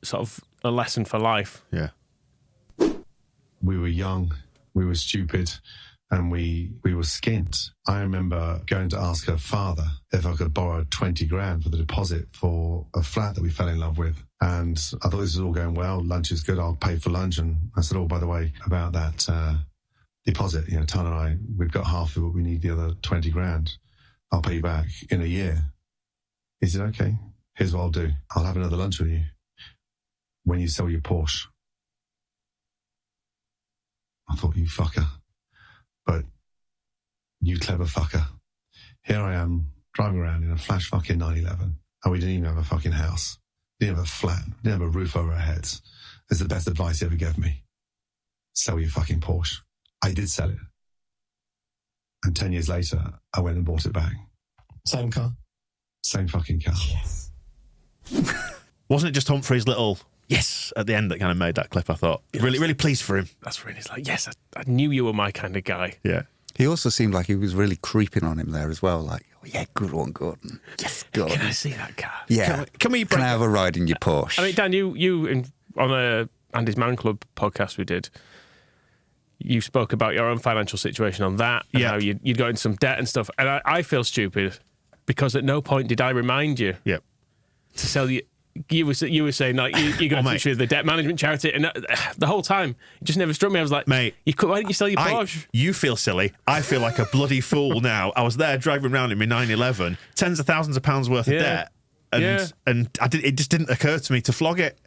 sort of a lesson for life. Yeah. We were young, we were stupid, and we were skint. I remember going to ask her father if I could borrow 20 grand for the deposit for a flat that we fell in love with. And I thought this was all going well. Lunch is good. I'll pay for lunch. And I said, by the way, about that deposit, Tan and I, we've got half of it. We need the other 20 grand. I'll pay you back in a year. He said, okay, here's what I'll do. I'll have another lunch with you when you sell your Porsche. I thought, you fucker. But you clever fucker. Here I am driving around in a flash fucking 911 and we didn't even have a fucking house. Didn't have a flat. Didn't have a roof over our heads. It's the best advice he ever gave me. Sell your fucking Porsche. I did sell it. And 10 years later, I went and bought it back. Same car? Same fucking car. Yes. Wasn't it just Humphrey's little yes at the end that kind of made that clip, I thought? Yeah, really pleased for him. That's really like, yes, I knew you were my kind of guy. Yeah. He also seemed like he was really creeping on him there as well. Like, yeah, good one, Gordon. Yes, Gordon. Can I see that car? Yeah. Can I have a ride in your Porsche? I mean, Dan, you on Andy's Man Club podcast we did, you spoke about your own financial situation on that and how you'd got into some debt and stuff. And I feel stupid because at no point did I remind you to sell you. You were saying like you got to the debt management charity, and the whole time it just never struck me. I was like, mate, why didn't you sell your Porsche? You feel silly. I feel like a bloody fool now. I was there driving around in my 911, tens of thousands of pounds worth of debt, and it just didn't occur to me to flog it.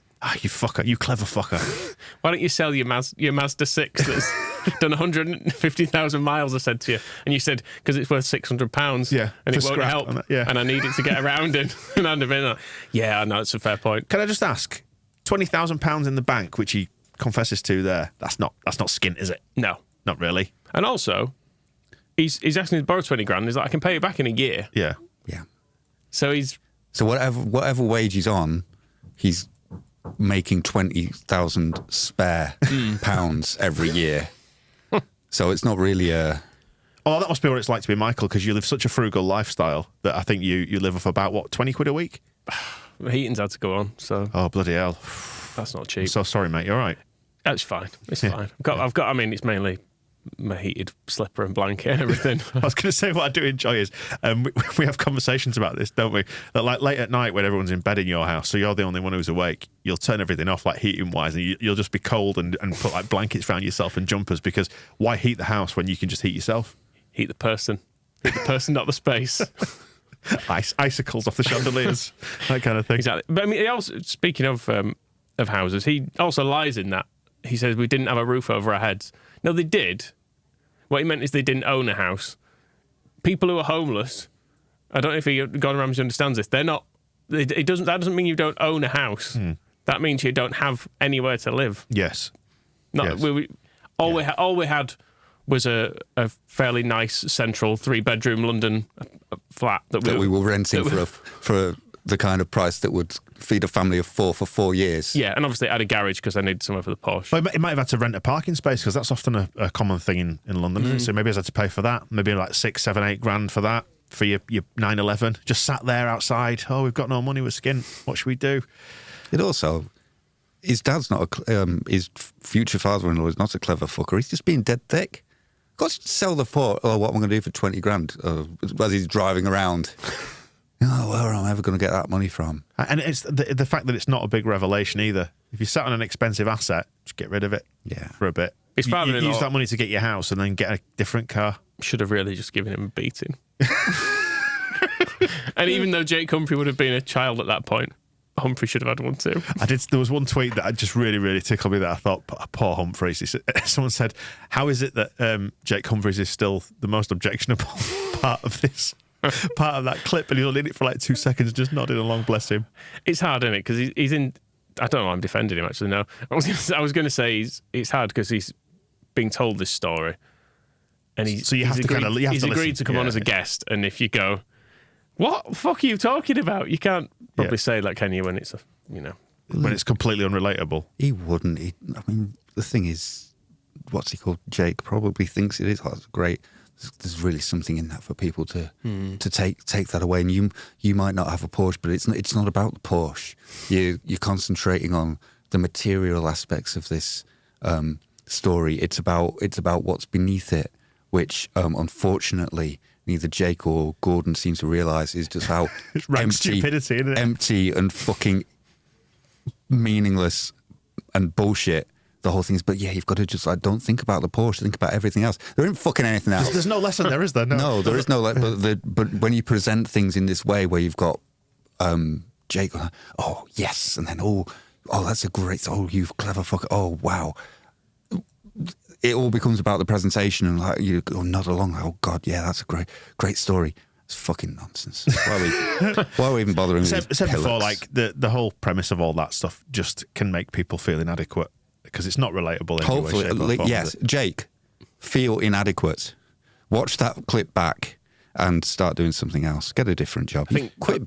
You fucker, you clever fucker. Why don't you sell your Mazda 6 that's done 150,000 miles, I said to you. And you said, because it's worth £600, and it won't help, and I need it to get around in. And I'd have been like, yeah, I know, it's a fair point. Can I just ask, £20,000 in the bank, which he confesses to there, that's not skint, is it? No. Not really. And also, he's asking to borrow 20 grand. He's like, I can pay it back in a year. Yeah. Yeah. So whatever wage he's on, he's making 20,000 spare pounds every year. So it's not really a... Oh, that must be what it's like to be Michael, because you live such a frugal lifestyle that I think you live off about, what, 20 quid a week? The heating's had to go on, so... Oh, bloody hell. That's not cheap. I'm so sorry, mate. You're right. That's fine. It's fine. I've got. I mean, it's mainly my heated slipper and blanket and everything. I was going to say what I do enjoy is we have conversations about this, don't we? That like late at night when everyone's in bed in your house, so you're the only one who's awake, you'll turn everything off like heating wise, and you'll just be cold and put like blankets around yourself and jumpers, because why heat the house when you can just heat yourself? Heat the person, not the space. Icicles off the chandeliers, that kind of thing. Exactly. But I mean, he also, speaking of houses, he also lies in that. He says we didn't have a roof over our heads. No, they did. What he meant is they didn't own a house. People who are homeless, I don't know if Gordon Ramsay understands this. They're not. That doesn't mean you don't own a house. That means you don't have anywhere to live. Yes. All we had was a fairly nice central 3-bedroom London flat that we were renting for the kind of price that would feed a family of 4 for 4 years. Yeah, and obviously I had a garage because I needed somewhere for the Porsche. Well, it might have had to rent a parking space, because that's often a common thing in London, isn't it? So maybe I had to pay for that. Maybe like 6, 7, 8 grand for that, for your 911. Just sat there outside. Oh, we've got no money, we're skint. What should we do? It also, his dad's not his future father-in-law is not a clever fucker. He's just being dead thick. Got to sell the port. Oh, what am I going to do for 20 grand? As he's driving around. Oh, where am I ever going to get that money from? And it's the fact that it's not a big revelation either. If you sat on an expensive asset, just get rid of it for a bit. His You father-in-law use that money to get your house and then get a different car. should have really just given him a beating. And even though Jake Humphrey would have been a child at that point, Humphrey should have had one too. There was one tweet that just really, really tickled me that I thought, poor Humphreys. Someone said, how is it that Jake Humphreys is still the most objectionable part of this? Part of that clip, and he's only in it for like 2 seconds, just nodding along, bless him. It's hard, isn't it? Because he's in. I don't know. I'm defending him actually. No, I was going to say it's hard because he's being told this story, and he's agreed to come on as a guest. And if you go, what the fuck are you talking about? You can't probably say that, can you? When it's when it's completely unrelatable. He wouldn't. I mean, the thing is, what's he called? Jake probably thinks it is. Oh, it's great. There's really something in that for people to take that away. And you might not have a Porsche, but it's not about the Porsche. You're concentrating on the material aspects of this story. It's about what's beneath it, which unfortunately neither Jake or Gordon seem to realise is just how stupidity, isn't it? Empty and fucking meaningless and bullshit the whole thing is. But yeah, you've got to just don't think about the Porsche, think about everything else. There isn't fucking anything else. There's no lesson there, is there? No, there is no lesson. But when you present things in this way, where you've got Jake, oh yes, and then oh that's a great, oh you clever fucker, oh wow. It all becomes about the presentation, and like you go nod along. Oh God, yeah, that's a great story. It's fucking nonsense. Why are we even bothering? Said before, like the whole premise of all that stuff just can make people feel inadequate because it's not relatable. In Hopefully, any way, shape, or form, yes. Jake, feel inadequate. Watch that clip back and start doing something else. Get a different job. He quit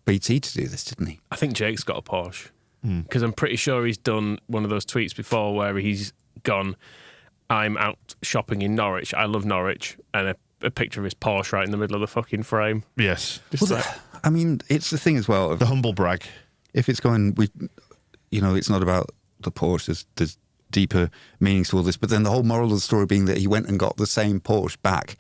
BT to do this, didn't he? I think Jake's got a Porsche because I'm pretty sure he's done one of those tweets before where he's gone, I'm out shopping in Norwich. I love Norwich. And a picture of his Porsche right in the middle of the fucking frame. Yes. I mean, it's the thing as well. The humble brag. If it's going, it's not about the Porsche. There's deeper meanings to all this. But then the whole moral of the story being that he went and got the same Porsche back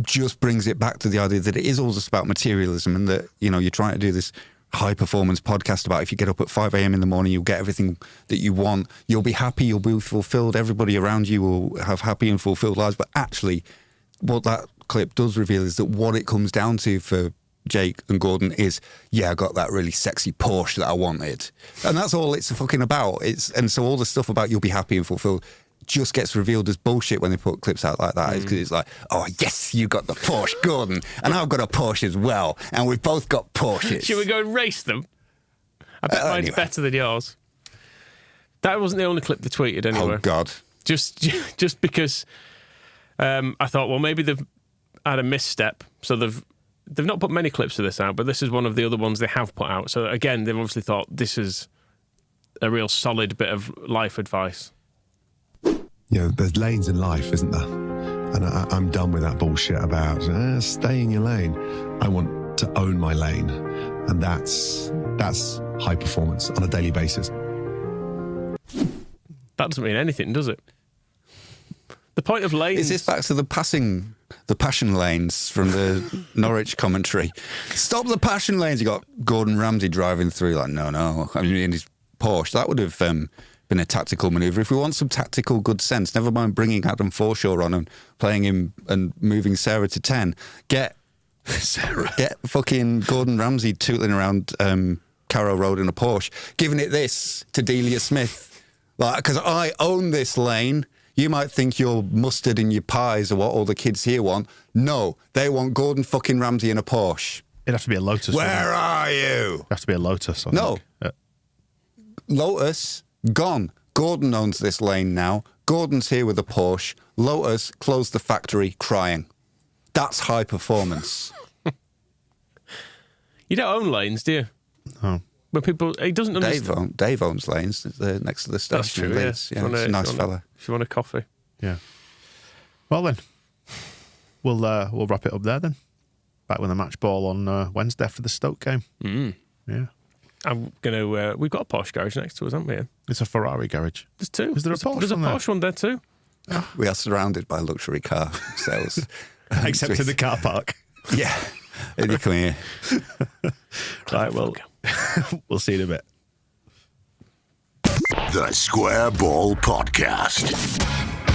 just brings it back to the idea that it is all just about materialism, and that, you're trying to do this high performance podcast about if you get up at 5 a.m. in the morning, you'll get everything that you want. You'll be happy. You'll be fulfilled. Everybody around you will have happy and fulfilled lives. But actually, what that clip does reveal is that what it comes down to for Jake and Gordon is, I got that really sexy Porsche that I wanted. And that's all it's fucking about. And so all the stuff about you'll be happy and fulfilled just gets revealed as bullshit when they put clips out like that. Because it's like, oh yes, you got the Porsche, Gordon, and I've got a Porsche as well, and we've both got Porsches. Should we go and race them? I bet mine's better than yours. That wasn't the only clip they tweeted anyway. Oh God. Just because I thought, well, maybe they've had a misstep, so they've not put many clips of this out, but this is one of the other ones they have put out. So again, they've obviously thought this is a real solid bit of life advice. There's lanes in life, isn't there? And I'm done with that bullshit about stay in your lane. I want to own my lane, and that's high performance on a daily basis. That doesn't mean anything, does it? The point of lanes... Is this back to the passion lanes from the Norwich commentary? Stop the passion lanes. You got Gordon Ramsay driving through like, no. I mean, in his Porsche. That would have been a tactical manoeuvre. If we want some tactical good sense, never mind bringing Adam Forshaw on and playing him and moving Sarah to 10. Get fucking Gordon Ramsay tootling around Carrow Road in a Porsche, giving it this to Delia Smith. Like, because I own this lane. You might think your mustard and your pies are what all the kids here want. No, they want Gordon fucking Ramsay in a Porsche. It'd have to be a Lotus. Where are you? It'd have to be a Lotus. I No. think. Lotus, gone. Gordon owns this lane now. Gordon's here with a Porsche. Lotus closed the factory crying. That's high performance. You don't own lanes, do you? Oh. But people, he doesn't understand. Dave owns lanes next to the station. That's true, in Leeds. yeah. He's a nice fella. If you want a coffee. Yeah. Well then, we'll wrap it up there then. Back with the match ball on Wednesday after the Stoke game. Yeah. I'm gonna. We've got a Porsche garage next to us, haven't we? It's a Ferrari garage. There's two. Is there a Porsche? There's a Porsche one there too. We are surrounded by luxury car sales, except in the car park. Yeah. And you come here. Right. Well, we'll see you in a bit. The Square Ball Podcast.